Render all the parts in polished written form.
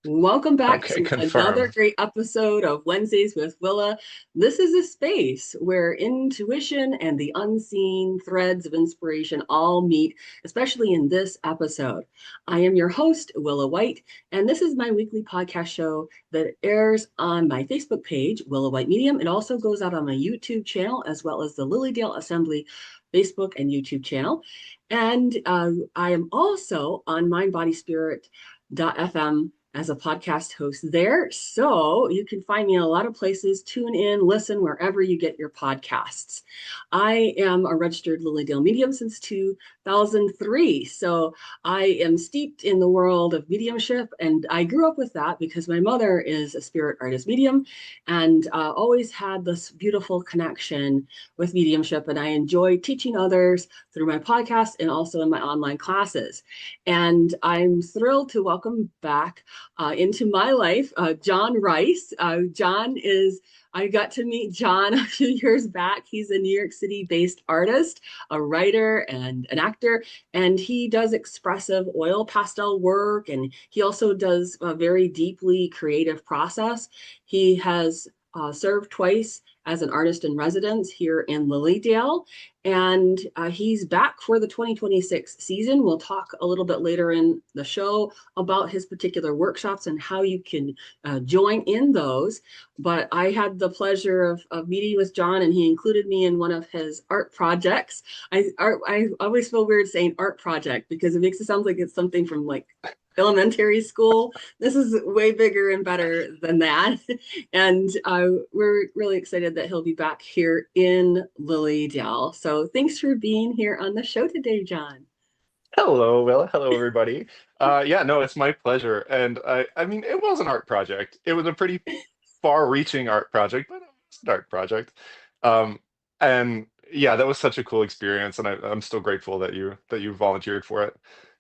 Welcome back Okay, to another confirm. great episode of Wednesdays with Willa. This is a space where intuition and the unseen threads of inspiration all meet, especially in this episode. I am your host, Willa White, and this is my weekly podcast show that airs on my Facebook page, Willa White Medium. It also goes out on my YouTube channel, as well as the Lilydale Assembly Facebook and YouTube channel. And I am also on mindbodyspirit.fm as a podcast host there. So you can find me in a lot of places. Tune in, listen wherever you get your podcasts. I am a registered Lilydale medium since 2003. So I am steeped in the world of mediumship. And I grew up with that because my mother is a spirit artist medium and always had this beautiful connection with mediumship. And I enjoy teaching others through my podcast and also in my online classes. And I'm thrilled to welcome back into my life, John Rice. I got to meet John a few years back. He's a New York City based artist, a writer, and an actor. And he does expressive oil pastel work. And he also does a very deeply creative process. He has served twice as an artist in residence here in Lilydale. And he's back for the 2026 season. We'll talk a little bit later in the show about his particular workshops and how you can join in those. But I had the pleasure of meeting with John, and he included me in one of his art projects. I always feel weird saying art project because it makes it sound like it's something from like elementary school. This is way bigger and better than that. And we're really excited that he'll be back here in Lilydale. So thanks for being here on the show today, John. Hello, Willa. Hello, everybody. Yeah, no, it's my pleasure. And I mean, it was an art project. It was a pretty far-reaching art project, but it was an art project. Um, and yeah, that was such a cool experience, and I'm still grateful that you volunteered for it.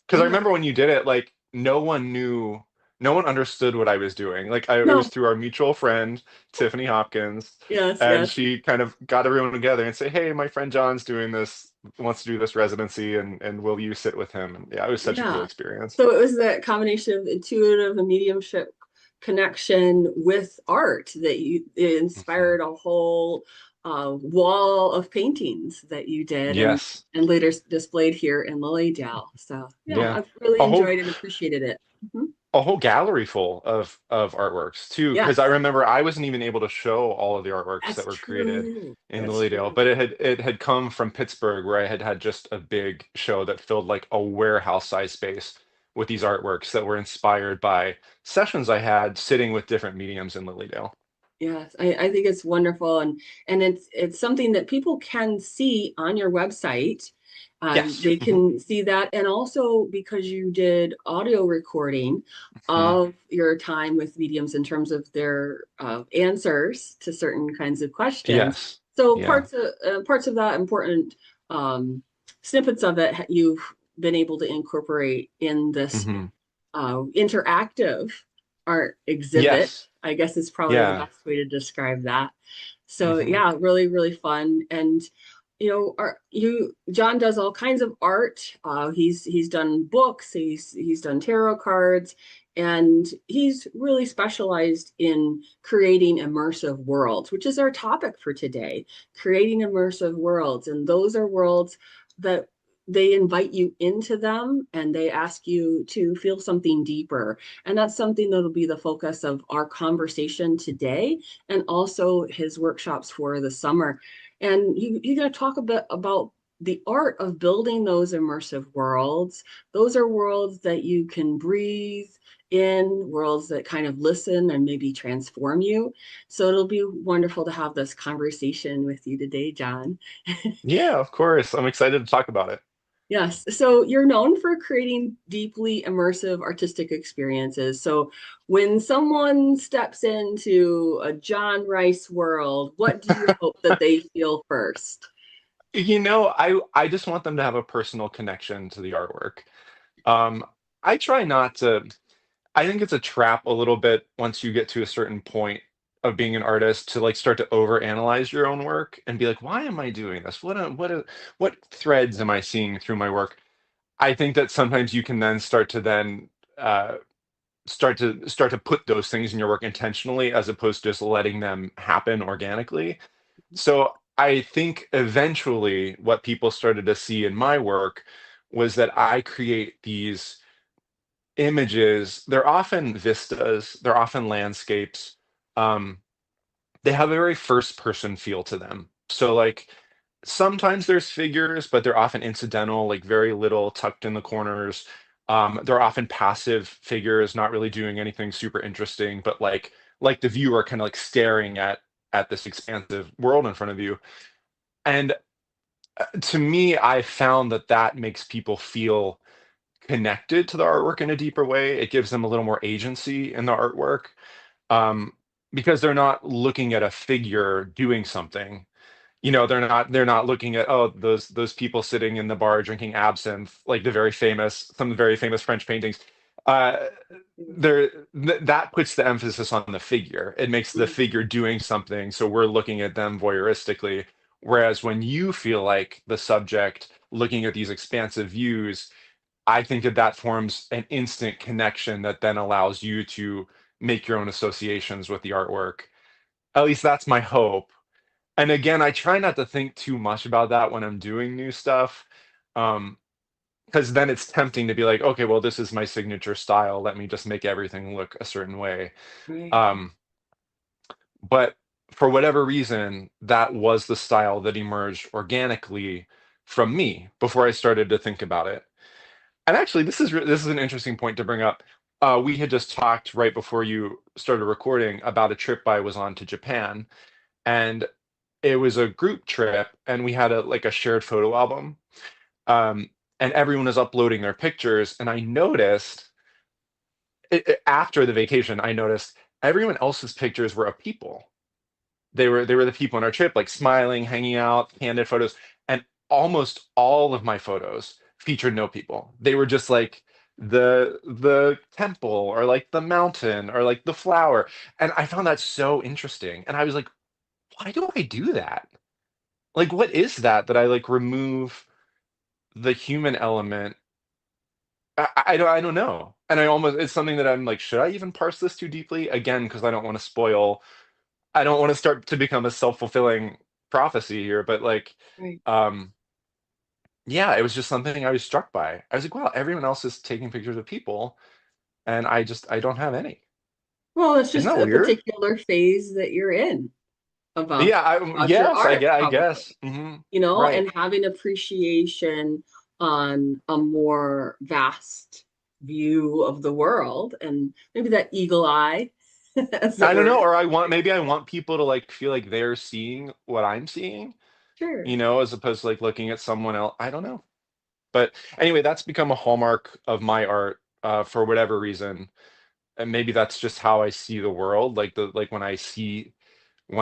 Because I Yeah. remember when you did it, like no one knew, no one understood what I was doing. It was No. through our mutual friend, Tiffany Hopkins, Yes, and yes. she kind of got everyone together and say, "Hey, my friend John's doing this, wants to do this residency, and will you sit with him?" And yeah, it was such a cool Yeah. experience. So it was that combination of intuitive and mediumship connection with art that you it Mhm. inspired a whole wall of paintings that you did Yes. and later displayed here in Lilydale. So yeah, Yeah. I've really A whole enjoyed and appreciated it. Mhm. a whole gallery full of artworks too, because I Yes, remember I wasn't even able to show all of the artworks that that's were created true. in That's Lilydale, but true. it had come from Pittsburgh, where I had just a big show that filled like a warehouse size space with these artworks that were inspired by sessions I had sitting with different mediums in Lilydale. Yes, I think it's wonderful, and it's something that people can see on your website. Yes. They can see that, and also because you did audio recording Mhm. of your time with mediums in terms of their answers to certain kinds of questions. Yes. So Yeah. parts of that important um, snippets of it you've been able to incorporate in this Hmm. interactive art exhibit, Yes. I guess is probably the Yeah. best way to describe that. So Hmm. yeah, really, really fun. And John does all kinds of art. He's done books, he's done tarot cards, and he's really specialized in creating immersive worlds, which is our topic for today, creating immersive worlds. And those are worlds that they invite you into them and they ask you to feel something deeper. And that's something that'll be the focus of our conversation today and also his workshops for the summer. And you're going to talk a bit about the art of building those immersive worlds. Those are worlds that you can breathe in, worlds that kind of listen and maybe transform you. So it'll be wonderful to have this conversation with you today, John. Yeah, of course. I'm excited to talk about it. Yes. So you're known for creating deeply immersive artistic experiences. So when someone steps into a John Rice world, what do you hope that they feel first? I just want them to have a personal connection to the artwork. Um, I try not to. I think it's a trap a little bit once you get to a certain point of being an artist to like start to overanalyze your own work and be like, why am I doing this? What threads am I seeing through my work? I think that sometimes you can then start to then uh, start to put those things in your work intentionally as opposed to just letting them happen organically. So I think eventually what people started to see in my work was that I create these images. They're often vistas, they're often landscapes. Um, they have a very first person feel to them. So like sometimes there's figures, but they're often incidental, like very little tucked in the corners. They're often passive figures, not really doing anything super interesting, but like the viewer kind of like staring at this expansive world in front of you. And to me, I found that that makes people feel connected to the artwork in a deeper way. It gives them a little more agency in the artwork, um, because they're not looking at a figure doing something. They're not looking at, oh, those people sitting in the bar drinking absinthe, like some very famous French paintings. Uh, that puts the emphasis on the figure. It makes the Mhm. figure doing something, so we're looking at them voyeuristically. Whereas when you feel like the subject looking at these expansive views, I think that that forms an instant connection that then allows you to make your own associations with the artwork. At least that's my hope. And again, I try not to think too much about that when I'm doing new stuff. Um, because then it's tempting to be like, okay, well, this is my signature style. Let me just make everything look a certain way. Right. Um, but for whatever reason, that was the style that emerged organically from me before I started to think about it. And actually, this is an interesting point to bring up. We had just talked right before you started recording about a trip I was on to Japan, and it was a group trip, and we had a shared photo album. Um, and everyone was uploading their pictures, and I noticed after the vacation, I noticed everyone else's pictures were of people. They were the people on our trip, like smiling, hanging out, candid photos, and almost all of my photos featured no people. They were just like the temple or like the mountain or like the flower. And I found that so interesting. And I was like, why do I do that? Like, what is that I like remove the human element? I don't know. And it's something that I'm like, should I even parse this too deeply? Again, because I don't want to start to become a self-fulfilling prophecy here, but like, Right. um, yeah, it was just something I was struck by. I was like, wow, everyone else is taking pictures of people, and I don't have any. Well, it's Isn't just that a weird? particular phase that you're in about Yeah, your yes, art, I guess. probably, Right. and having appreciation on a more vast view of the world, and maybe that eagle eye, as it I don't know, were. or maybe I want people to like feel like they're seeing what I'm seeing, Sure. as opposed to like looking at someone else. I don't know. But anyway, that's become a hallmark of my art, for whatever reason. And maybe that's just how I see the world. Like when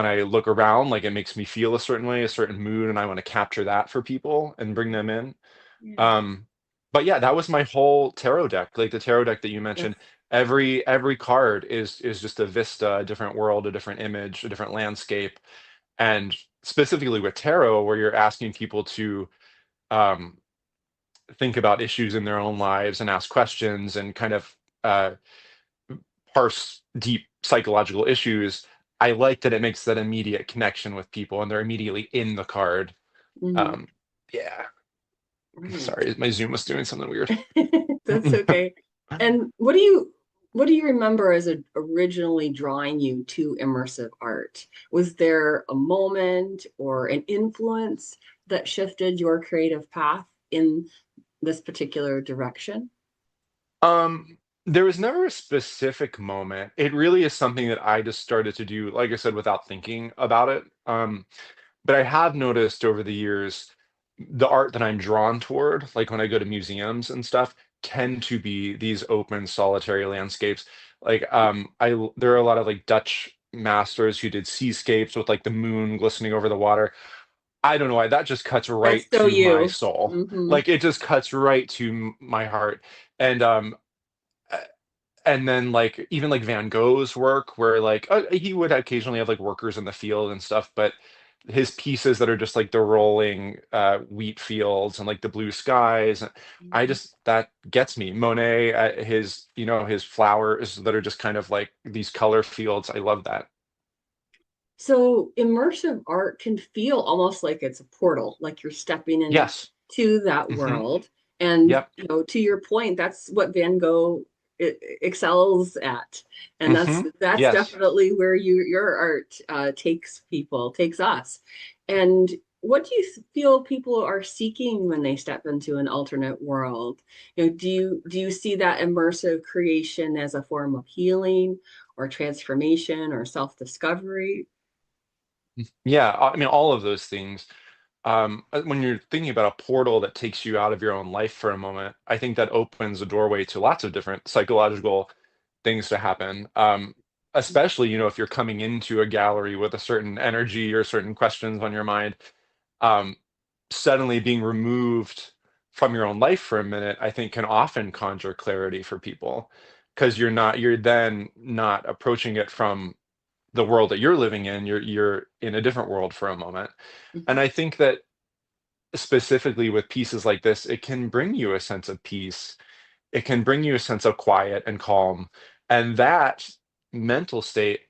I look around, like it makes me feel a certain way, a certain mood, and I want to capture that for people and bring them in. Yeah. Um, but yeah, that was my whole tarot deck. Like the tarot deck that you That's mentioned, every card is just a vista, a different world, a different image, a different landscape. And specifically with tarot, where you're asking people to um, think about issues in their own lives and ask questions and kind of uh, parse deep psychological issues. I like that it makes that immediate connection with people and they're immediately in the card. mhm. Um, yeah. Right. Sorry, my Zoom was doing something weird. That's okay. And what do you remember as originally drawing you to immersive art? Was there a moment or an influence that shifted your creative path in this particular direction? Um, there was never a specific moment. It really is something that I just started to do, like I said, without thinking about it. But I have noticed over the years the art that I'm drawn toward, like when I go to museums and stuff, tend to be these open, solitary landscapes. Like there are a lot of like Dutch masters who did seascapes with like the moon glistening over the water. I don't know why that just cuts That's right so to my you. soul. Hmm. Like it just cuts right to my heart. And and then like even like Van Gogh's work, where like he would occasionally have like workers in the field and stuff, but his pieces that are just like the rolling wheat fields and like the blue skies. I Mhm. just that gets me. Monet, his his flowers that are just kind of like these color fields. I love that. So immersive art can feel almost like it's a portal, like you're stepping Yes. into that Hmm. world. And Yep. to your point, that's what Van Gogh excels at, and Hmm. that's Yes. definitely where your art takes people, takes us. And what do you feel people are seeking when they step into an alternate world? Do you see that immersive creation as a form of healing or transformation or self-discovery? Yeah. I mean, all of those things. When you're thinking about a portal that takes you out of your own life for a moment, I think that opens a doorway to lots of different psychological things to happen. Especially, if you're coming into a gallery with a certain energy or certain questions on your mind, um, suddenly being removed from your own life for a minute, I think can often conjure clarity for people because you're then not approaching it from the world that you're living in. You're in a different world for a moment. And Mhm. I think that specifically with pieces like this, it can bring you a sense of peace. It can bring you a sense of quiet and calm. And that mental state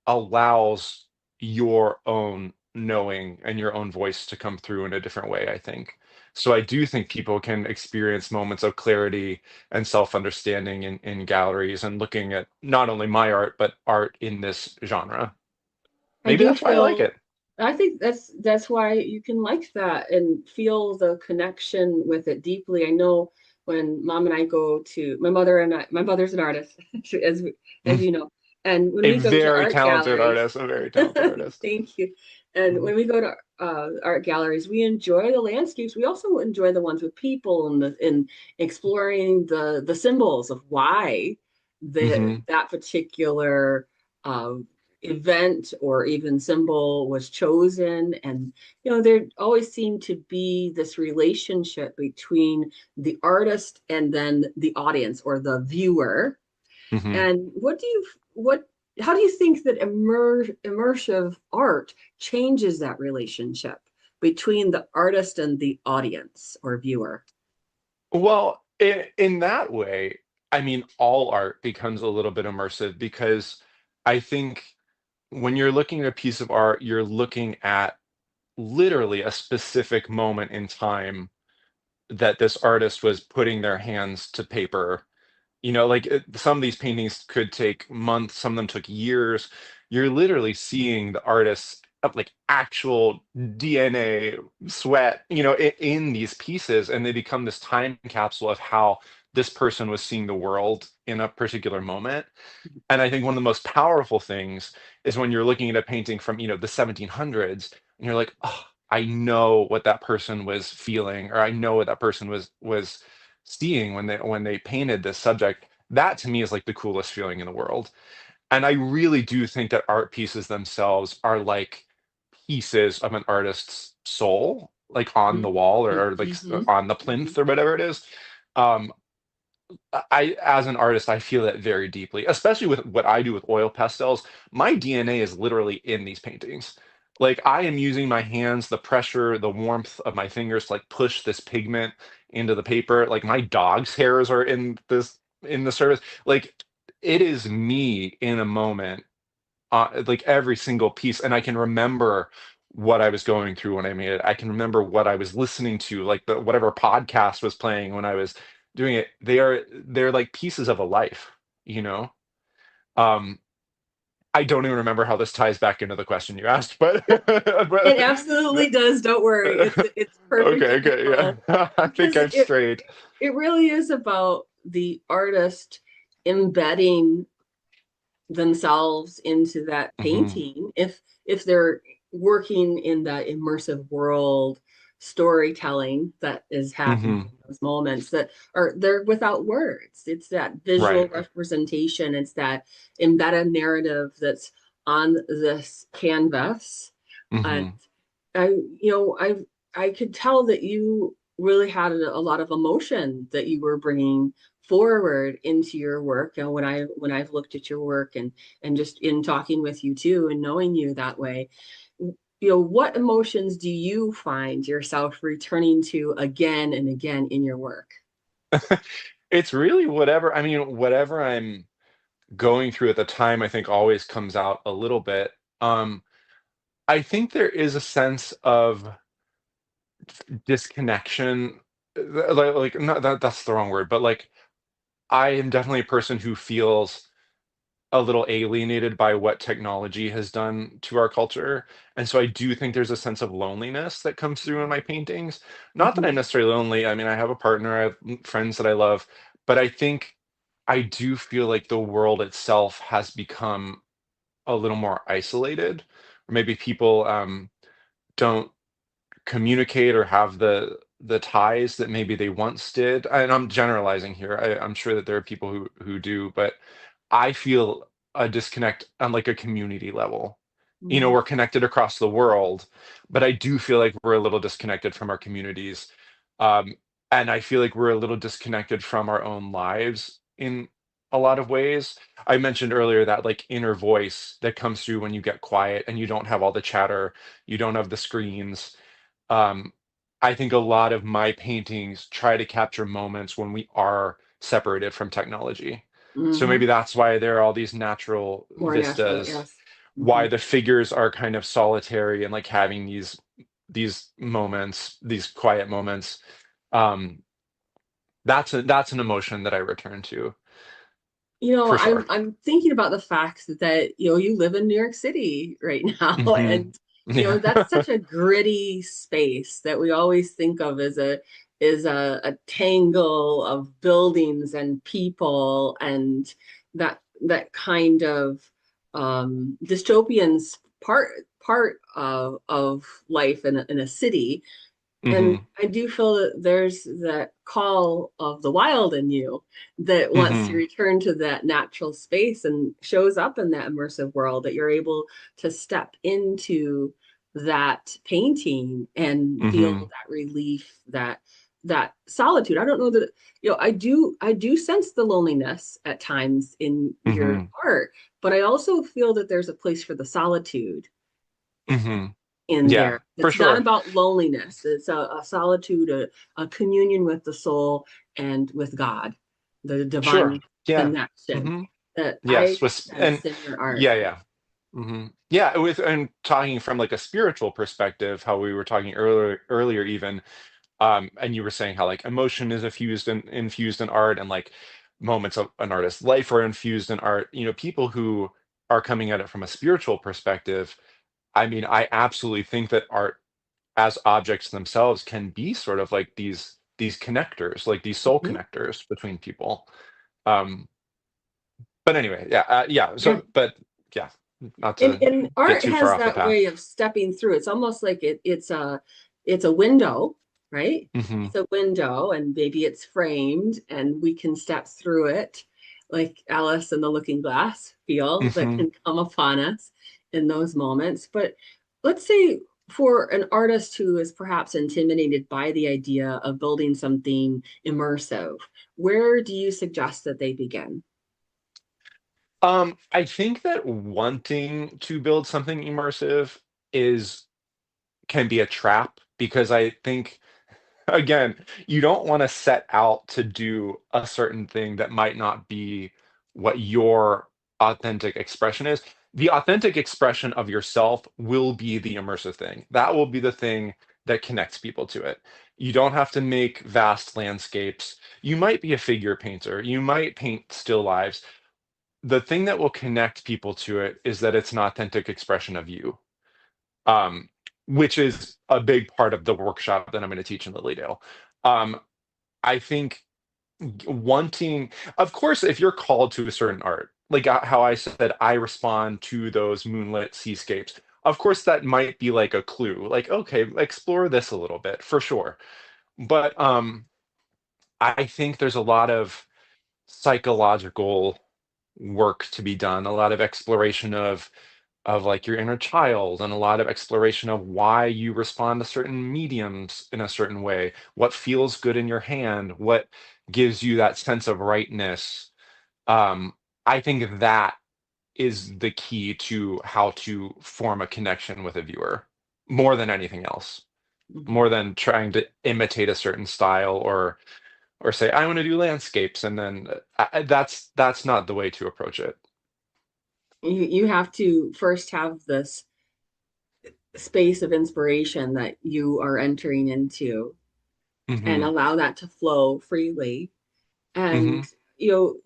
allows your own knowing and your own voice to come through in a different way, I think. So I do think people can experience moments of clarity and self-understanding in galleries and looking at not only my art, but art in this genre. I Maybe do that's why I like feel, it. I think that's why you can like that and feel the connection with it deeply. I know when mom and I go to my mother's an artist, as as you know, and when A we go to very art talented galleries, artist, a very talented artist. thank you. And Mhm. when we go to art galleries, we enjoy the landscapes. We also enjoy the ones with people and exploring the symbols of why Mhm. that particular um, event or even symbol was chosen. And there always seemed to be this relationship between the artist and then the audience or the viewer. Mhm. And what how do you think that immersive art changes that relationship between the artist and the audience or viewer? Well, in that way, I mean, all art becomes a little bit immersive because I think when you're looking at a piece of art, you're looking at literally a specific moment in time that this artist was putting their hands to paper. Like some of these paintings could take months, some of them took years. You're literally seeing the artist's like actual DNA, sweat, in these pieces, and they become this time capsule of how this person was seeing the world in a particular moment. And I think one of the most powerful things is when you're looking at a painting from, the 1700s, and you're like, oh, I know what that person was feeling, or I know what that person was seeing when they painted this subject. That to me is like the coolest feeling in the world. And I really do think that art pieces themselves are like pieces of an artist's soul, like on the wall or like Mm-hmm. on the Hmm. plinth or whatever it is. Um, as an artist, I feel that very deeply, especially with what I do with oil pastels. My DNA is literally in these paintings. Like I am using my hands, the pressure, the warmth of my fingers to like push this pigment into the paper. Like my dog's hairs are in the surface. Like it is me in a moment, like every single piece, and I can remember what I was going through when I made it. I can remember what I was listening to, like the whatever podcast was playing when I was doing it. They're like pieces of a life, you know. Um, I don't even remember how this ties back into the question you asked, but, It but absolutely does. Don't worry. It's perfect okay, in the okay, flow yeah. I think because I'm straight. it really is about the artist embedding themselves into that Hmm. painting if they're working in that immersive world storytelling that is happening Hmm. in those moments that are they're without words. It's that visual Right. representation, it's that embedded narrative that's on this canvas. And Hmm. I, I could tell that you really had a lot of emotion that you were bringing forward into your work. And when I've looked at your work and just in talking with you too and knowing you that way, what emotions do you find yourself returning to again and again in your work? It's really whatever, I mean, whatever I'm going through at the time, I think always comes out a little bit. Um, I think there is a sense of disconnection, like not that that's the wrong word, but like I am definitely a person who feels a little alienated by what technology has done to our culture. And so I do think there's a sense of loneliness that comes through in my paintings. Not that I'm Mhm. necessarily lonely. I mean, I have a partner, I have friends that I love, but I think I do feel like the world itself has become a little more isolated, or maybe people don't communicate or have the ties that maybe they once did. And I'm generalizing here. I'm sure that there are people who do, but I feel a disconnect on like a community level. You know, Mhm. we're connected across the world, but I do feel like we're a little disconnected from our communities. Um, and I feel like we're a little disconnected from our own lives in a lot of ways. I mentioned earlier that like inner voice that comes through when you get quiet and you don't have all the chatter, you don't have the screens. um, I think a lot of my paintings try to capture moments when we are separated from technology. So maybe Mhm. that's why there are all these natural More natural, vistas, yes. why Mhm. the figures are kind of solitary and like having these moments, these quiet moments. Um, that's an emotion that I return to for I'm sure. thinking about the fact that you live in New York City right now, Hmm. and Yeah. that's such a gritty space that we always think of as a tangle of buildings and people, and that kind of dystopian part of life in a city. And Hmm. I do feel that there's that call of the wild in you that wants to Hmm. return to that natural space and shows up in that immersive world, that you're able to step into that painting and feel Hmm. that relief, that solitude. I don't know that, I do sense the loneliness at times in your Hmm. art, but I also feel that there's a place for the solitude Hmm. in Yeah, there. for It's not sure. about loneliness. It's a solitude, a communion with the soul and with God, the Sure. divine Yeah. connection Hmm. that I Yes, with and sense in your art. yeah, yeah. Yeah, with and talking from like a spiritual perspective, how we were talking earlier even, and you were saying how like emotion is infused in art, and like moments of an artist's life are infused in art. You know, people who are coming at it from a spiritual perspective, I mean, I absolutely think that art as objects themselves can be sort of like these connectors, like these soul Mhm. connectors between people. Um, but anyway, yeah, yeah. Yeah. Yeah, not to And get art too far has off the that path. way of stepping through. It's almost like it's a window, right? Hmm. It's a window, and maybe it's framed and we can step through it, like Alice in the Looking Glass feel that Hmm. can come upon us in those moments. But let's say for an artist who is perhaps intimidated by the idea of building something immersive, where do you suggest that they begin? I think that wanting to build something immersive is can be a trap because I think again, you don't want to set out to do a certain thing that might not be what your authentic expression is. The authentic expression of yourself will be the immersive thing. That will be the thing that connects people to it. You don't have to make vast landscapes. You might be a figure painter. You might paint still lives. The thing that will connect people to it is that it's an authentic expression of you, um, which is a big part of the workshop that I'm going to teach in Lilydale. Um, I think wanting, of course, if you're called to a certain art, like how I said, I respond to those moonlit seascapes. Of course, that might be like a clue, like, okay, explore this a little bit for sure. But I think there's a lot of psychological work to be done, a lot of exploration of like your inner child, and a lot of exploration of why you respond to certain mediums in a certain way, what feels good in your hand, what gives you that sense of rightness. um, I think that is the key to how to form a connection with a viewer. more than anything else, Mhm. more than trying to imitate a certain style or say I want to do landscapes and then that's not the way to approach it. You have to first have this space of inspiration that you are entering into and Hmm. allow that to flow freely. Hmm. And,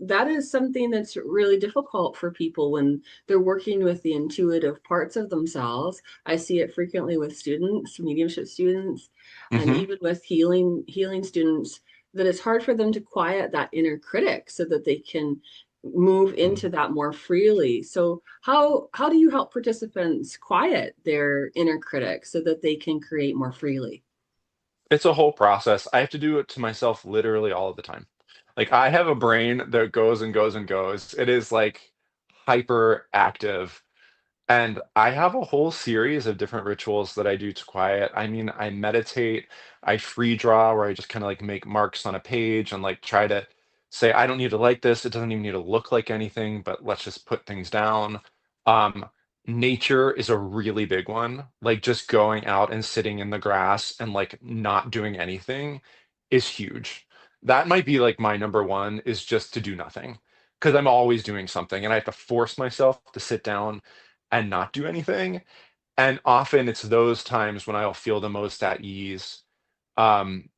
that is something that's really difficult for people when they're working with the intuitive parts of themselves. I see it frequently with students, mediumship students, and Hmm. even with healing students, that it's hard for them to quiet that inner critic so that they can move into that more freely. So how do you help participants quiet their inner critic so that they can create more freely? It's a whole process. I have to do it to myself literally all of the time. Like I have a brain that goes and goes and goes. It is like hyper active. And I have a whole series of different rituals that I do to quiet. I mean, I meditate, I free draw where I just kind of like make marks on a page and like try to say, I don't need to like this. It doesn't even need to look like anything, but let's just put things down. Um, Nature is a really big one. Like just going out and sitting in the grass and like not doing anything is huge. That might be like my number one is just to do nothing because I'm always doing something and I have to force myself to sit down and not do anything. And often it's those times when I'll feel the most at ease. Um,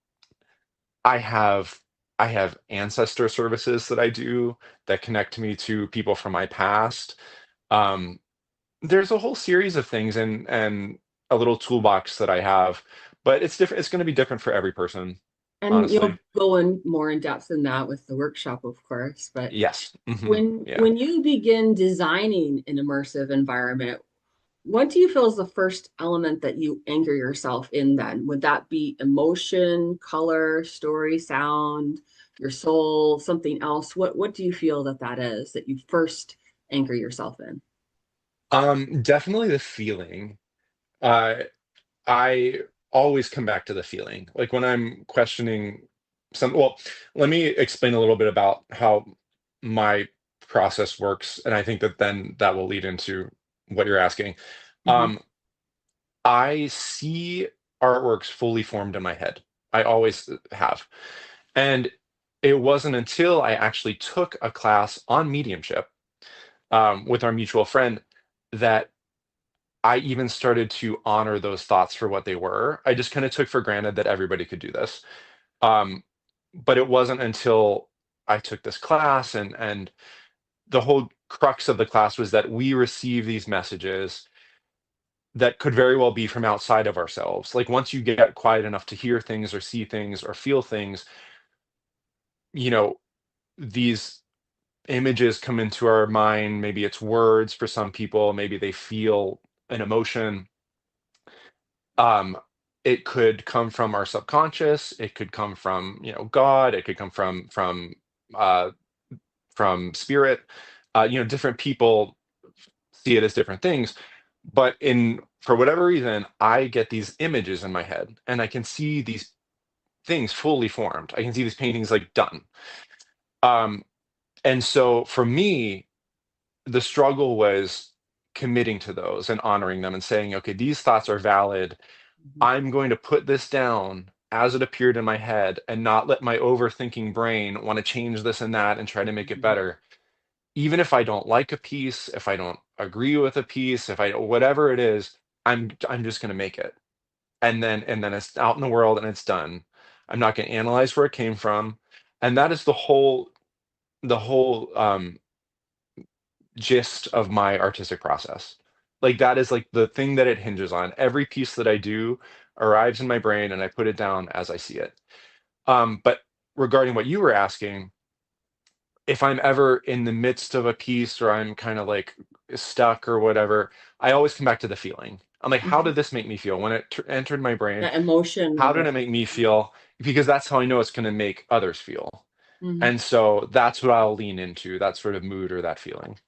I have I have ancestor services that I do that connect me to people from my past. Um, there's a whole series of things and a little toolbox that I have, but it's different. It's going to be different for every person, And you'll honestly. go in more in depth than that with the workshop, of course. But Yes. Hmm. when Yeah. when you begin designing an immersive environment, what do you feel is the first element that you anchor yourself in then? Would that be emotion, color, story, sound, your soul, something else? What do you feel that that is that you first anchor yourself in? Definitely the feeling. Uh, I always come back to the feeling. Like when I'm questioning well, let me explain a little bit about how my process works, and I think that then that will lead into what you're asking. Hmm. Um, I see artworks fully formed in my head. I always have. And it wasn't until I actually took a class on mediumship with our mutual friend that I even started to honor those thoughts for what they were. I just kind of took for granted that everybody could do this. Um, but it wasn't until I took this class and the whole crux of the class was that we receive these messages that could very well be from outside of ourselves. Like once you get quiet enough to hear things or see things or feel things, you know, these images come into our mind. Maybe it's words for some people, maybe they feel an emotion. Um, it could come from our subconscious. It could come from, God. It could come uh, from spirit. Different people see it as different things. But in for whatever reason, I get these images in my head, and I can see these things fully formed. I can see these paintings like done. Um, and so for me, the struggle was committing to those and honoring them and saying, okay, these thoughts are valid. Hmm. I'm going to put this down as it appeared in my head and not let my overthinking brain want to change this and that and try to make it Hmm. better. Even if I don't like a piece, if I don't agree with a piece, if I whatever it is, I'm just going to make it. And then it's out in the world and it's done. I'm not going to analyze where it came from. And that is the whole gist of my artistic process. Like that is like the thing that it hinges on. Every piece that I do arrives in my brain and I put it down as I see it. But regarding what you were asking, if I'm ever in the midst of a piece or I'm kind of like stuck or whatever, I always come back to the feeling. I'm like, how Hmm. did this make me feel when it entered my brain? That emotion How of did it. it make me feel? Because that's how I know it's going to make others feel. Hmm. And so that's what I'll lean into, that sort of mood or that feeling.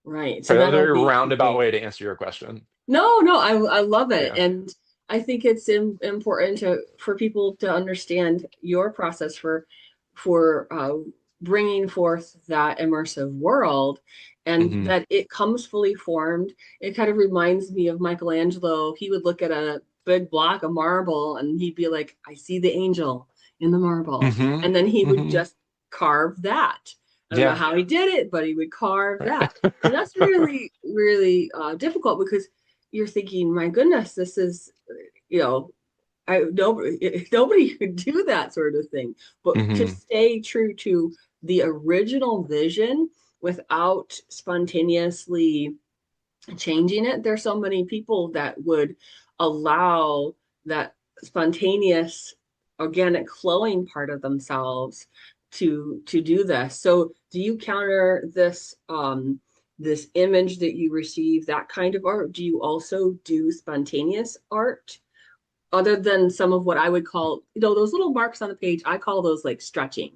Right. So Sorry, that was a that'll very be roundabout conveyed. way to answer your question. No, no, I love it, Yeah. and I think it's important to for people to understand your process for bringing forth that immersive world and Hmm. that it comes fully formed. It kind of reminds me of Michelangelo. He would look at a big block of marble and he'd be like, I see the angel in the marble. Hmm. And then he would Hmm. just carve that. I don't know Yeah. how he did it, but he would carve that. And that's really, really difficult because you're thinking, my goodness, this is, you know, nobody could do that sort of thing. But to Hmm. stay true to the original vision without spontaneously changing it, there's so many people that would allow that spontaneous organic flowing part of themselves to do this. So do you counter this image that you receive, that kind of art? Do you also do spontaneous art? Other than some of what I would call, those little marks on the page, I call those like stretching.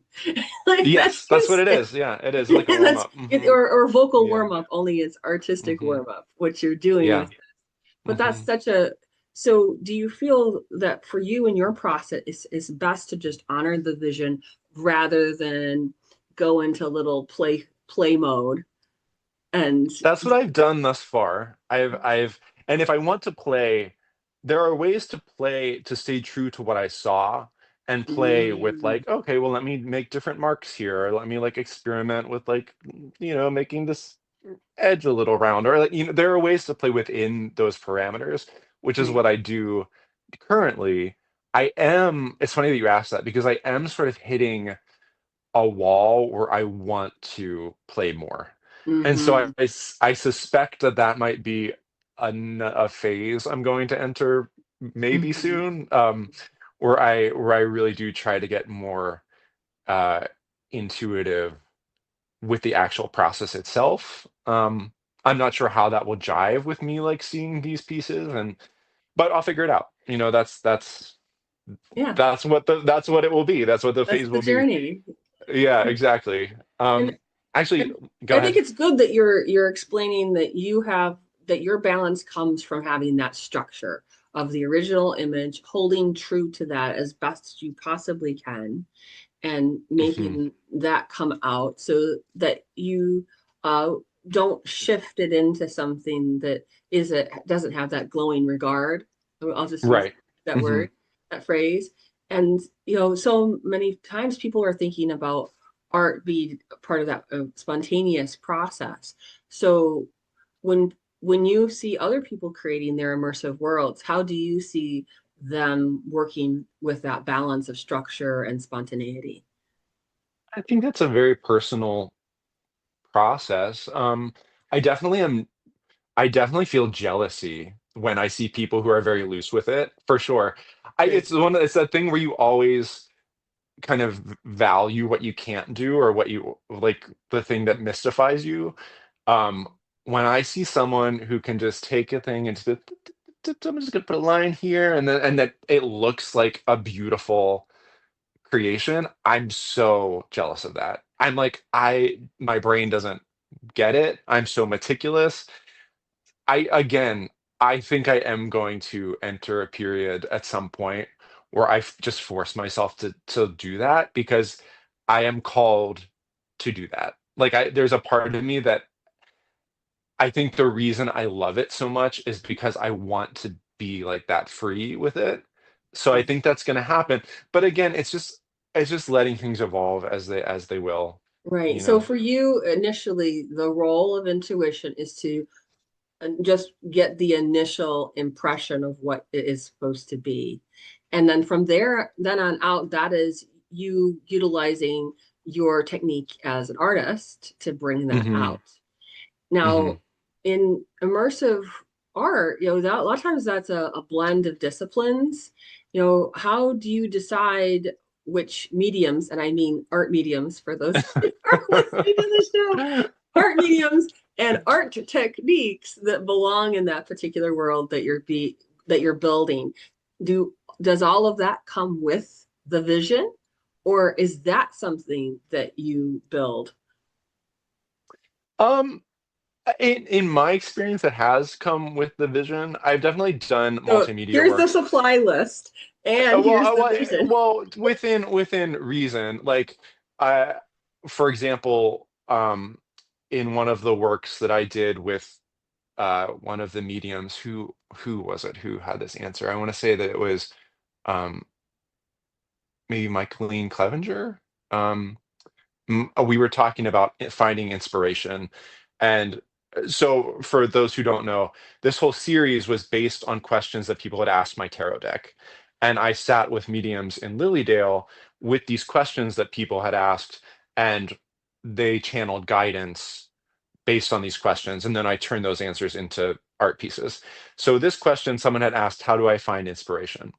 Like that's Yes, that's what just it is. Yeah, it is like a warm that's up. it, Hmm. or vocal Yeah. warm up, only it's artistic Hmm. warm up, what you're doing Yeah. with it. But that's Hmm. such a so do you feel that for you in your process it's best to just honor the vision rather than go into little play mode and That's what I've done thus far. And if I want to play, there are ways to play to stay true to what I saw and play with mm, like, okay, well, let me make different marks here, or let me like experiment with like, making this edge a little round, or like, there are ways to play within those parameters, which is right. what I do currently. It's funny that you asked that because I am sort of hitting a wall where I want to play more. And so Mm-hmm. I suspect that that might be a phase I'm going to enter maybe Mm-hmm. soon, where I really do try to get more uh, intuitive with the actual process itself. I'm not sure how that will jive with me like seeing these pieces, but I'll figure it out. Yeah, That's what it will be. That's what the that's phase the will be. journey. Yeah, exactly. And Actually, And go I think ahead. it's good that you're explaining that you have that your balance comes from having that structure of the original image, holding true to that as best as you possibly can, and Hmm. making that come out so that you uh, don't shift it into something that doesn't have that glowing regard. I'll just use Right. that Hmm. word, that phrase. And so many times people are thinking about art be part of that spontaneous process. So when when you see other people creating their immersive worlds, how do you see them working with that balance of structure and spontaneity? I think that's a very personal process. I definitely am. I definitely feel jealousy when I see people who are very loose with it, for sure. Right. It's that thing where you always kind of value what you can't do, or what you like, the thing that mystifies you. Um, when I see someone who can just take a thing and just, I'm just gonna put a line here, and that it looks like a beautiful creation, I'm so jealous of that. I'm like, my brain doesn't get it. I'm so meticulous. Again, I think I am going to enter a period at some point where just force myself to do that, because I am called to do that. Like, there's a part of me that I think the reason I love it so much is because I want to be like that, free with it. So I think that's going to happen. But again, it's just letting things evolve as they will, Right. you So know. for you, initially, the role of intuition is to just get the initial impression of what it is supposed to be. And then from there, then on out, that is you utilizing your technique as an artist to bring that Hmm. out. Now, Hmm. in immersive art, that a lot of times that's a blend of disciplines. How do you decide which mediums, and I mean art mediums for those who are listening to the show, art mediums and art techniques that belong in that particular world that you're building. Does all of that come with the vision, or is that something that you build? Um, in my experience, it has come with the vision. I've definitely done So multimedia here's the work. supply list, and here's the vision. Well, within reason, like, I for example, in one of the works that I did with one of the mediums, who was it who had this answer? I want to say that it was um, maybe Michaeline Clevenger. Um, we were talking about finding inspiration. And so, for those who don't know, this whole series was based on questions that people had asked my tarot deck. And I sat with mediums in Lilydale with these questions that people had asked, and they channeled guidance based on these questions. And then I turned those answers into art pieces. So, this question, someone had asked, how do I find inspiration?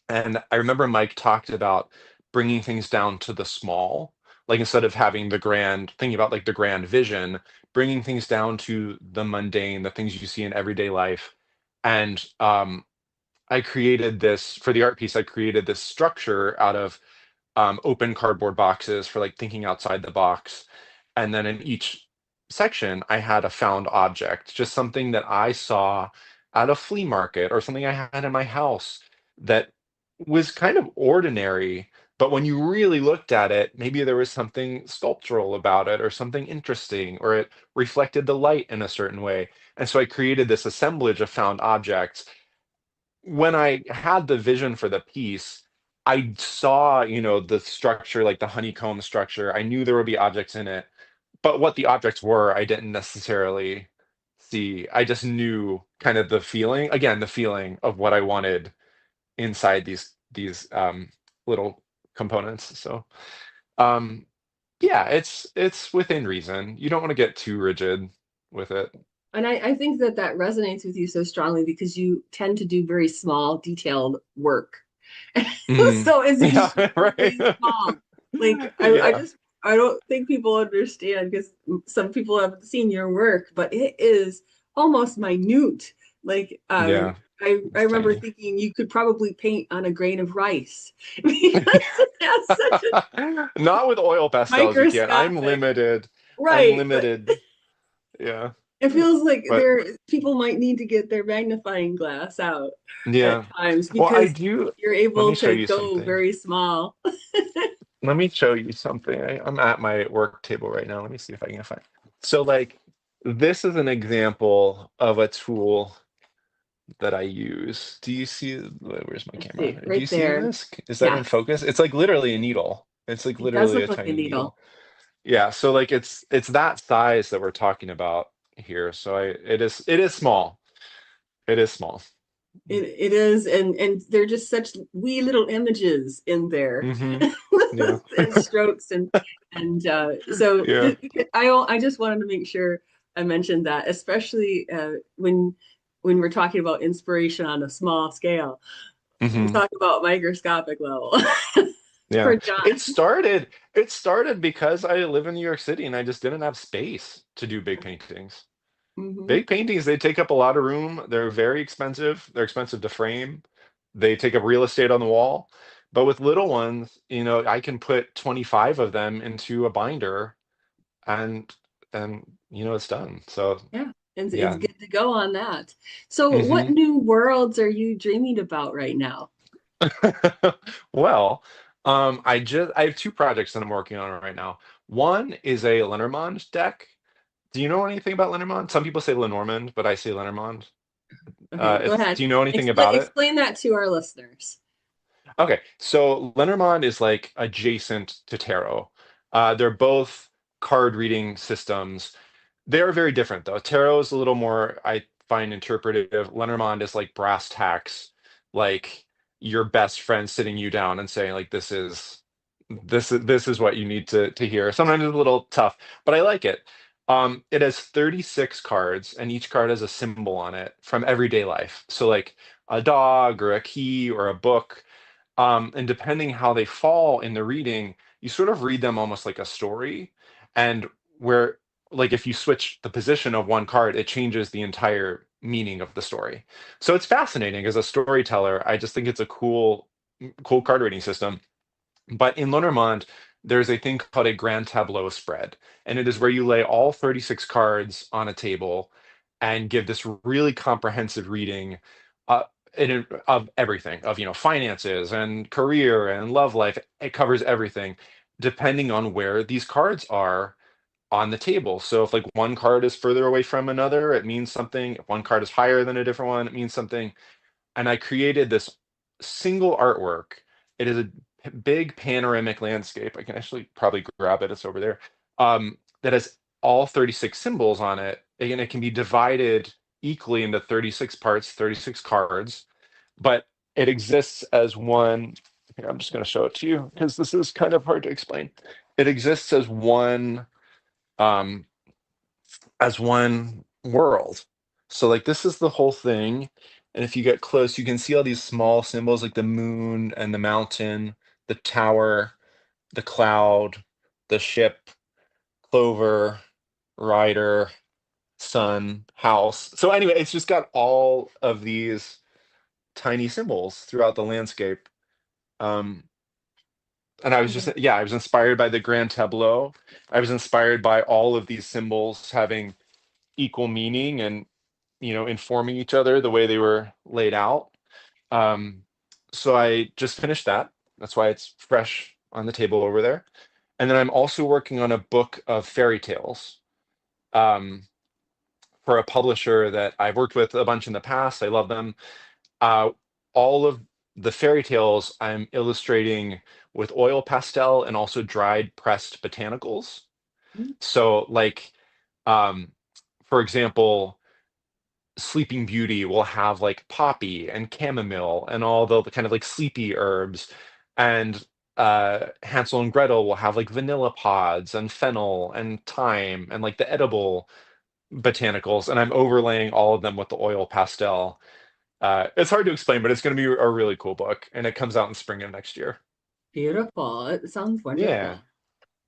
And I remember Mike talked about bringing things down to the small, like instead of having the grand, thinking about like the grand vision, bringing things down to the mundane, the things you see in everyday life. And I created this for the art piece. I created this structure out of open cardboard boxes for like thinking outside the box. And then in each section, I had a found object, just something that I saw at a flea market or something I had in my house that was kind of ordinary. But when you really looked at it, maybe there was something sculptural about it or something interesting, or it reflected the light in a certain way. And so I created this assemblage of found objects. When I had the vision for the piece, I saw, the structure, like the honeycomb structure. I knew there would be objects in it, but what the objects were, I didn't necessarily see. I just knew kind of the feeling, again, the feeling of what I wanted inside these little components. So, um, yeah, it's within reason. You don't want to get too rigid with it. And I think that that resonates with you so strongly because you tend to do very small, detailed work. Mhm. So it's Yeah, right. extremely small. Like Yeah, I don't think people understand because some people haven't seen your work, but it is almost minute. Like yeah, I it's remember tiny. thinking you could probably paint on a grain of rice because it has such a Not with oil pastels, you can't. I'm microscopic, limited. I'm right? But limited. Yeah. it feels like But there people might need to get their magnifying glass out at yeah. times Well, I because do. you're Let able me show to you go something. very small. Let me show you something. I'm at my work table right now. Let me see if I can find. So, like, this is an example of a tool that I use. Do you see? Where's my Let's camera? see, Do you right see there. this? Is that in Yes, focus? It's like literally a needle. It's like it does literally a look like a tiny needle. needle. Yeah, so like it's that size that we're talking about here. So it is small. It is small. It is, and they're just such wee little images in there, Hmm. Yeah. and strokes and so Yeah. I just wanted to make sure I mentioned that, especially when we're talking about inspiration on a small scale. Hmm. Talk about microscopic level Yeah. for John. It started because I live in New York City and I just didn't have space to do big paintings. Hmm. Big paintings, they take up a lot of room. They're very expensive. They're expensive to frame. They take up real estate on the wall. But with little ones, I can put 25 of them into a binder and it's done. So Yeah, it's yeah. good to go on that. So, what Hmm. new worlds are you dreaming about right now? Well, I have two projects that I'm working on right now. One is a Lenormand deck. Do you know anything about Lenormand? Some people say Lenormand, but I say Lenormand. Okay, go Do ahead. you know anything Explain about it? explain that to our listeners. Okay, so Lenormand is like adjacent to tarot. They're both card reading systems. They are very different though. Tarot is a little more, I find, interpretive. Lenormand is like brass tacks, like your best friend sitting you down and saying like this is what you need to hear. Sometimes it's a little tough, but I like it. It has 36 cards, and each card has a symbol on it from everyday life. So like a dog or a key or a book. And depending how they fall in the reading, you sort of read them almost like a story. And where, like, if you switch the position of one card, it changes the entire meaning of the story. So it's fascinating as a storyteller. I just think it's a cool card reading system. But in Lenormand, there's a thing called a grand tableau spread, and it is where you lay all 36 cards on a table and give this really comprehensive reading uh, of everything, of finances and career and love life. It covers everything. depending on where these cards are on the table. So if like one card is further away from another, it means something. If one card is higher than a different one, it means something. And I created this single artwork. It is a big panoramic landscape. I can actually probably grab it. It's over there. That has all 36 symbols on it, and it can be divided equally into 36 parts, 36 cards, but it exists as one. Here, I'm just going to show it to you because this is kind of hard to explain. It exists um, as one world. So like this is the whole thing. And if you get close, you can see all these small symbols like the moon and the mountain, the tower, the cloud, the ship, clover, rider, sun, house. So anyway, it's just got all of these tiny symbols throughout the landscape. Um, and I was just, yeah, I was inspired by the grand tableau. I was inspired by all of these symbols having equal meaning and informing each other the way they were laid out. Um, so I just finished that. That's why it's fresh on the table over there. And then I'm also working on a book of fairy tales um, for a publisher that I've worked with a bunch in the past. I love them. Uh, all of the fairy tales I'm illustrating with oil pastel and also dried pressed botanicals. So, like, um, for example, Sleeping Beauty will have like poppy and chamomile and all the kind of like sleepy herbs. And Hansel and Gretel will have like vanilla pods and fennel and thyme and like the edible botanicals. And I'm overlaying all of them with the oil pastel. It's hard to explain, but it's going to be a really cool book. And it comes out in spring of next year. Beautiful. It sounds Yeah. wonderful.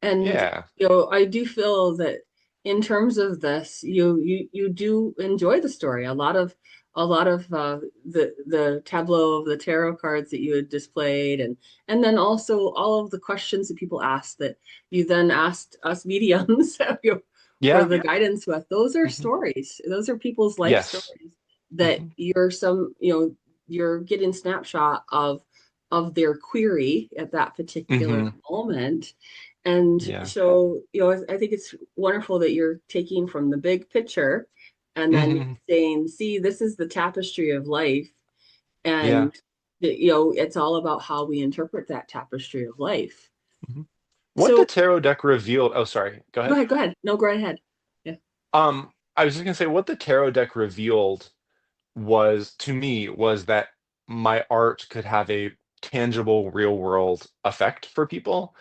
And Yeah. I do feel that in terms of this, you do enjoy the story. A lot of the tableau of the tarot cards that you had displayed, and then also all of the questions that people asked that you then asked us mediums for Yeah. the guidance with. Those are Hmm. stories. Those are people's life Yes. stories that Hmm. you're getting snapshot of their query at that particular Hmm. moment. And Yeah. so, I think it's wonderful that you're taking from the big picture and then Hmm. saying, see, this is the tapestry of life. Yeah. And, it's all about how we interpret that tapestry of life. Hmm. What the So tarot deck revealed. Oh, sorry. Go go ahead. ahead, go ahead. No, go right ahead. Yeah. I was just gonna say what the tarot deck revealed was to me was that my art could have a tangible real world effect for people.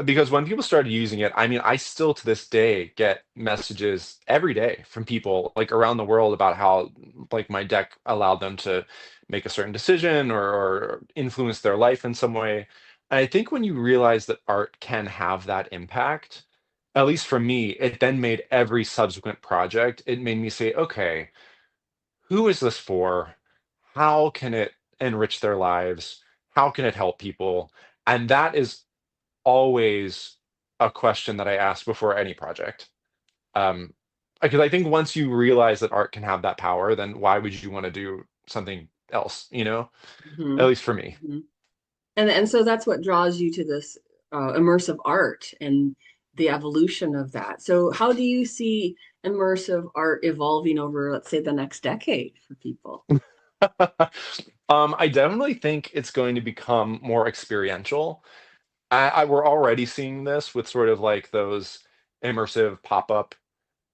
Because when people started using it, I mean, I still to this day get messages every day from people like around the world about how like my deck allowed them to make a certain decision or influence their life in some way. And I think when you realize that art can have that impact, at least for me, it then made every subsequent project, it made me say, okay, who is this for? How can it enrich their lives? How can it help people? And that is always a question that I ask before any project. Um, because I think once you realize that art can have that power, then why would you want to do something else, Hmm. At least for me. Hmm. And so that's what draws you to this immersive art and the evolution of that. So how do you see immersive art evolving over, let's say, the next decade for people? I definitely think it's going to become more experiential. We're already seeing this with sort of like those immersive pop-up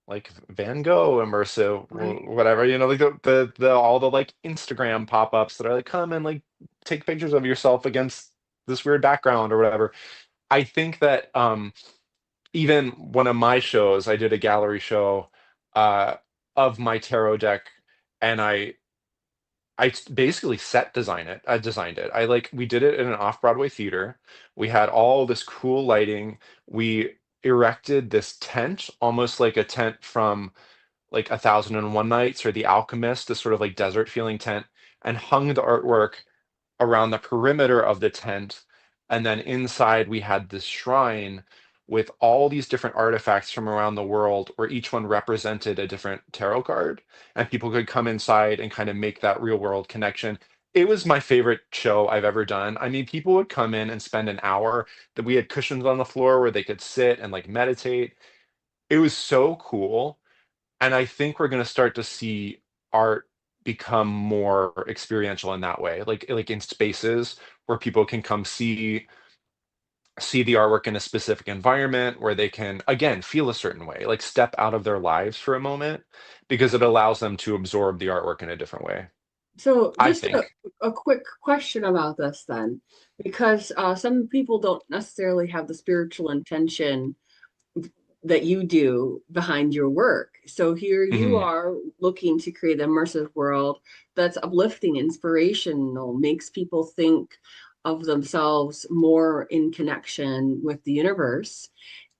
like Van Gogh immersive Right. whatever, like the all the like Instagram pop-ups that are like come and like take pictures of yourself against this weird background or whatever. I think that even one of my shows, I did a gallery show uh of my tarot deck and I basically set design it. I designed it. We did it in an off-Broadway theater. We had all this cool lighting. We erected this tent, almost like a tent from like A Thousand and One Nights or The Alchemist, this sort of like desert feeling tent, and hung the artwork around the perimeter of the tent. And then inside we had this shrine with all these different artifacts from around the world where each one represented a different tarot card. And people could come inside and kind of make that real world connection. it was my favorite show I've ever done. I mean, people would come in and spend an hour that we had cushions on the floor where they could sit and like meditate. It was so cool. And I think we're going to start to see art become more experiential in that way, like in spaces where people can come see the artwork in a specific environment where they can again feel a certain way, like step out of their lives for a moment because it allows them to absorb the artwork in a different way, So I just think. a quick question about this then, because some people don't necessarily have the spiritual intention that you do behind your work. So here you Hmm. are looking to create an immersive world that's uplifting, inspirational, makes people think of themselves more in connection with the universe,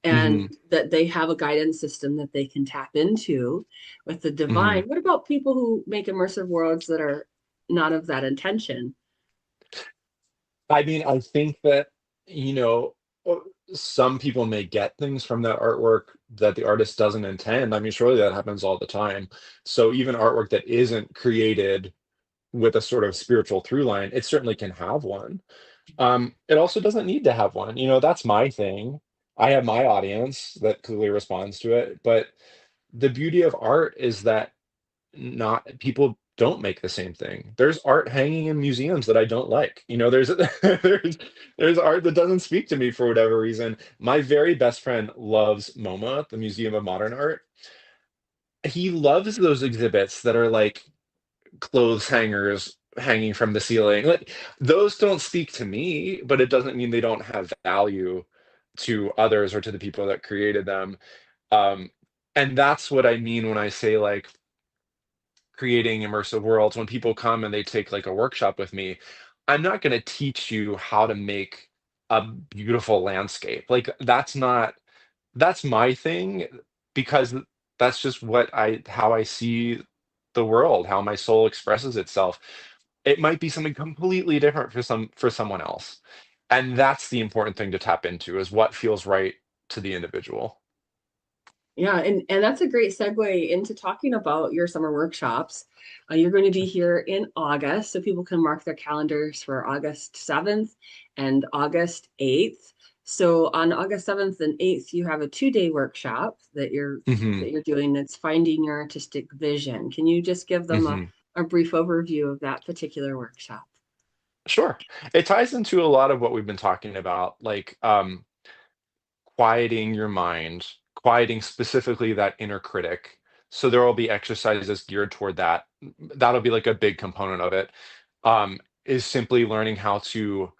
and Hmm. that they have a guidance system that they can tap into with the Hmm. divine. What about people who make immersive worlds that are not of that intention? I mean, I think that, you know, o- some people may get things from that artwork that the artist doesn't intend. I mean, surely that happens all the time. So even artwork that isn't created with a sort of spiritual through line, it certainly can have one. It also doesn't need to have one. You know, that's my thing. I have my audience that clearly responds to it. But the beauty of art is that not people don't make the same thing. There's art hanging in museums that I don't like. You know, there's there's art that doesn't speak to me for whatever reason. My very best friend loves MoMA, the Museum of Modern Art. He loves those exhibits that are like clothes hangers hanging from the ceiling. Like those don't speak to me, but it doesn't mean they don't have value to others or to the people that created them. Um, and that's what I mean when I say like creating immersive worlds. When people come and they take like a workshop with me, I'm not going to teach you how to make a beautiful landscape. Like that's my thing because that's just what I how I see the world, how my soul expresses itself. It might be something completely different for someone else. And that's the important thing to tap into is what feels right to the individual. Yeah, and that's a great segue into talking about your summer workshops. You're going to be here in August, so people can mark their calendars for August 7th and August 8th. So on August 7th and 8th, you have a 2-day workshop Hmm. that you're doing that's finding your artistic vision. Can you just give them Hmm. a brief overview of that particular workshop? Sure. It ties into a lot of what we've been talking about, like quieting your mind, quieting specifically that inner critic. So there will be exercises geared toward that. That'll be like a big component of it. Is simply learning how to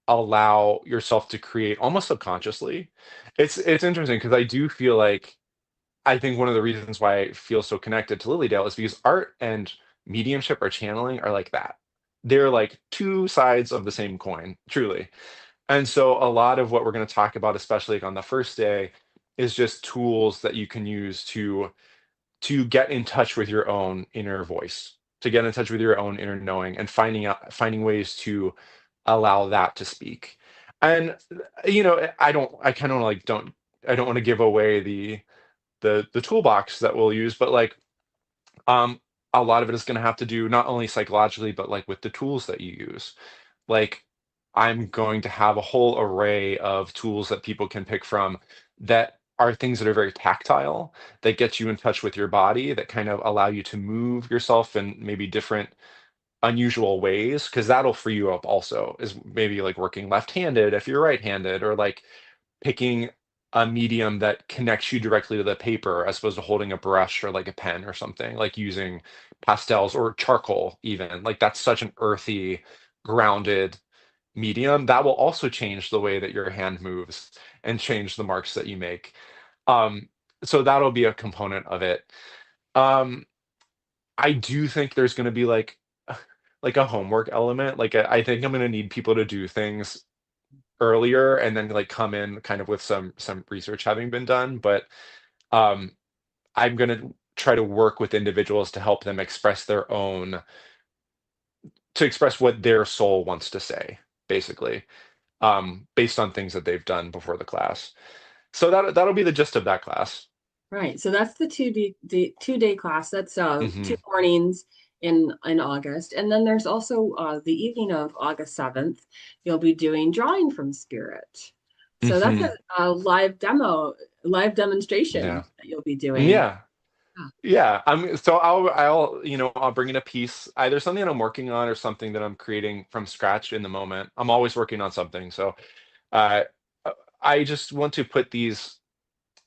allow yourself to create almost subconsciously. It's interesting because I do feel like I think one of the reasons why I feel so connected to Lilydale is because art and mediumship or channeling are like that. They're like two sides of the same coin, truly. And so a lot of what we're going to talk about, especially like on the first day, is just tools that you can use to get in touch with your own inner voice, to get in touch with your own inner knowing and finding ways to allow that to speak. And you know, I kind of like don't I don't want to give away the toolbox that we'll use, but like um a lot of it is going to have to do not only psychologically but like with the tools that you use. Like I'm going to have a whole array of tools that people can pick from that are things that are very tactile, that get you in touch with your body, that kind of allow you to move yourself in maybe different unusual ways, because that'll free you up also, is maybe like working left-handed if you're right-handed, or like picking a medium that connects you directly to the paper as opposed to holding a brush or like a pen or something, like using pastels or charcoal even. Like that's such an earthy, grounded medium that will also change the way that your hand moves and change the marks that you make. Um, so that'll be a component of it. Um, I do think there's going to be like a homework element. Like I think I'm going to need people to do things earlier and then like come in kind of with some research having been done. But um, I'm going to try to work with individuals to help them express their own to express what their soul wants to say, basically, based on things that they've done before the class. So that'll be the gist of that class. Right. So that's the 2-day class. That's Hmm. 2 mornings in August. And then there's also the evening of August 7th, you'll be doing Drawing from Spirit. So that's Hmm. a live demonstration Yeah. that you'll be doing. Yeah. Yeah. So I'll bring in a piece, either something that I'm working on or something that I'm creating from scratch in the moment. I'm always working on something. So uh, I just want to put these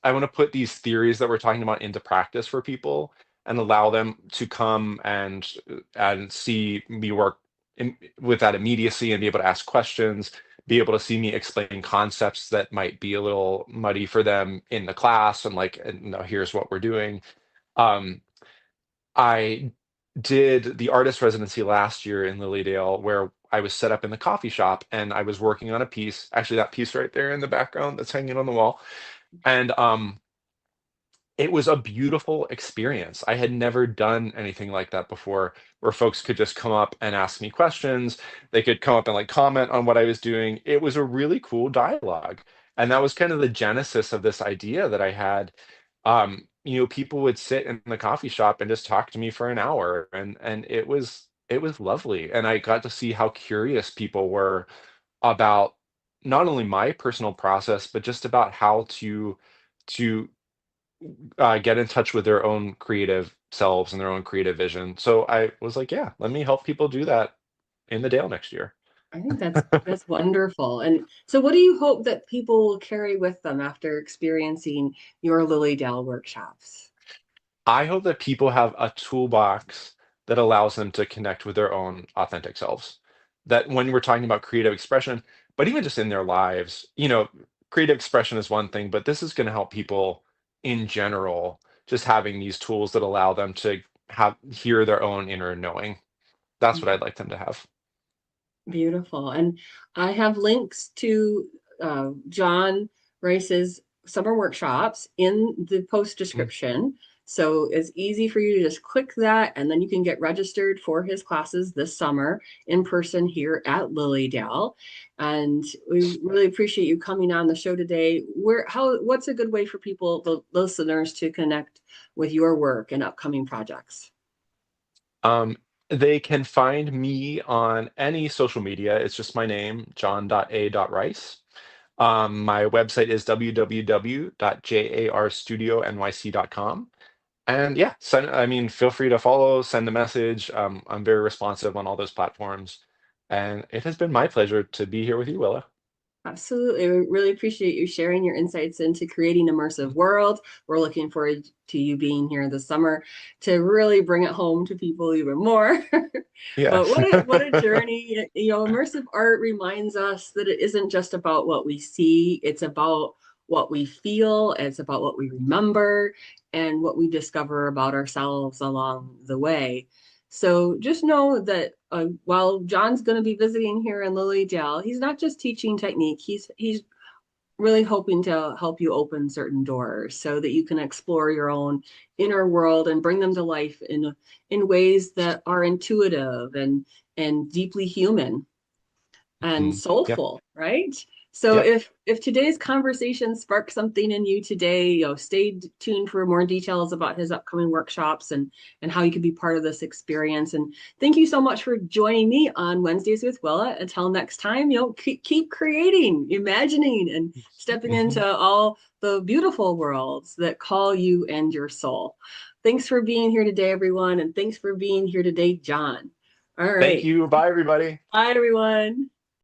theories that we're talking about into practice for people and allow them to come and see me work with that immediacy and be able to ask questions, be able to see me explain concepts that might be a little muddy for them in the class, and like, and, here's what we're doing. Um, I did the artist residency last year in Lilydale where I was set up in the coffee shop and I was working on a piece, actually that piece right there in the background that's hanging on the wall. And it was a beautiful experience. I had never done anything like that before, where folks could just come up and ask me questions. They could come up and like comment on what I was doing. It was a really cool dialogue. And that was kind of the genesis of this idea that I had. People would sit in the coffee shop and just talk to me for an hour, and it was lovely. And I got to see how curious people were about not only my personal process, but just about how to get in touch with their own creative selves and their own creative vision. So I was like, yeah, let me help people do that in the Dale next year. I think that's wonderful. And so what do you hope that people will carry with them after experiencing your Lily Dale workshops? I hope that people have a toolbox that allows them to connect with their own authentic selves. That when we're talking about creative expression, but even just in their lives, creative expression is one thing, but this is going to help people in general, just having these tools that allow them to hear their own inner knowing. That's what I'd like them to have. Beautiful. And I have links to John Rice's summer workshops in the post Mm. description. So it's easy for you to just click that, and then you can get registered for his classes this summer in person here at Lilydale. And we really appreciate you coming on the show today. What's a good way for people, the listeners, to connect with your work and upcoming projects? Um, they can find me on any social media. It's just my name, john.a.rice. My website is www.jarstudionyc.com. And yeah, feel free to follow, send a message. I'm very responsive on all those platforms. And it has been my pleasure to be here with you, Willa. Absolutely. We really appreciate you sharing your insights into creating immersive worlds. We're looking forward to you being here this summer to really bring it home to people even more. But Yes. what a journey. Immersive art reminds us that it isn't just about what we see, it's about what we feel, it's about what we remember and what we discover about ourselves along the way. So just know that while John's going to be visiting here in Lilydale, he's not just teaching technique. He's really hoping to help you open certain doors so that you can explore your own inner world and bring them to life in ways that are intuitive and deeply human and Mhm. Yep. soulful, right? So Yep. if today's conversation sparked something in you today, stay tuned for more details about his upcoming workshops and how you can be part of this experience. And thank you so much for joining me on Wednesdays with Willa. Until next time, keep creating, imagining, and stepping Mhm. into all the beautiful worlds that call you and your soul. Thanks for being here today, everyone, and thanks for being here today, John. All Thank right. you. Bye, everybody. Bye, everyone.